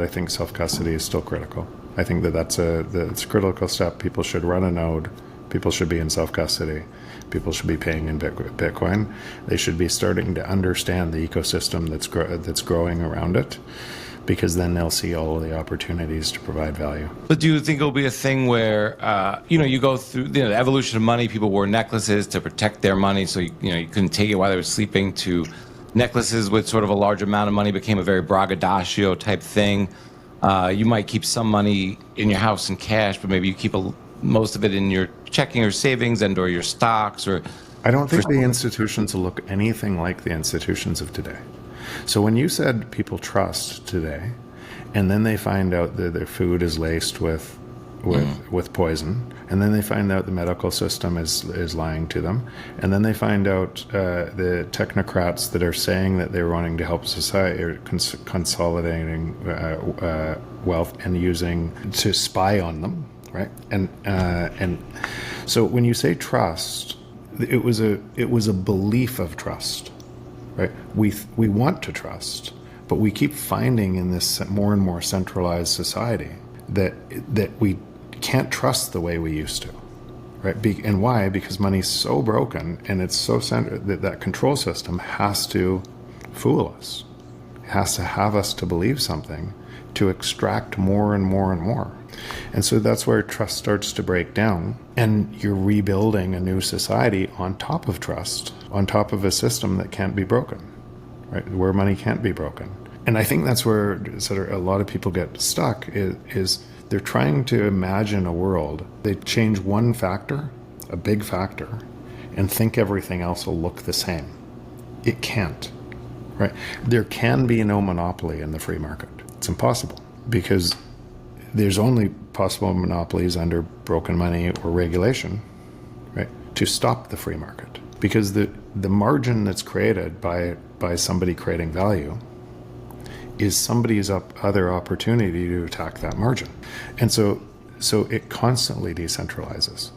but I think self-custody is still critical. I think that's a critical step. People should run a node. People should be in self-custody. People should be paying in Bitcoin. They should be starting to understand the ecosystem that's growing around it, because then they'll see all of the opportunities to provide value. But do you think it'll be a thing where, you go through the evolution of money? People wore necklaces to protect their money, so you couldn't take it while they were sleeping, to necklaces with sort of a large amount of money became a very braggadocio type thing. You might keep some money in your house in cash, but maybe you keep most of it in your checking or savings and or your stocks. Or I don't think the institutions will look anything like the institutions of today. So when you said people trust today, and then they find out that their food is laced with poison, and then they find out the medical system is lying to them, and then they find out the technocrats that are saying that they're wanting to help society are consolidating wealth and using to spy on them, right? And so when you say trust, it was a belief of trust. Right? We want to trust, but we keep finding in this more and more centralized society that we can't trust the way we used to, right? And why? Because money's so broken and it's so centered that control system has to fool us. It has to have us to believe something to extract more and more and more. And so that's where trust starts to break down, and you're rebuilding a new society on top of trust, on top of a system that can't be broken, right? Where money can't be broken. And I think that's where a lot of people get stuck is they're trying to imagine a world. They change one factor, a big factor, and think everything else will look the same. It can't, right? There can be no monopoly in the free market. It's impossible, because there's only possible monopolies under broken money or regulation, right, to stop the free market. Because the margin that's created by somebody creating value is somebody's other opportunity to attack that margin. And so it constantly decentralizes.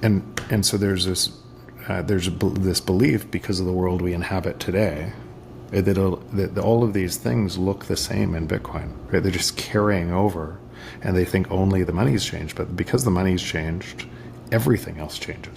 And so there's this belief, because of the world we inhabit today, that all of these things look the same in Bitcoin, right? They're just carrying over, and they think only the money's changed. But because the money's changed, everything else changes.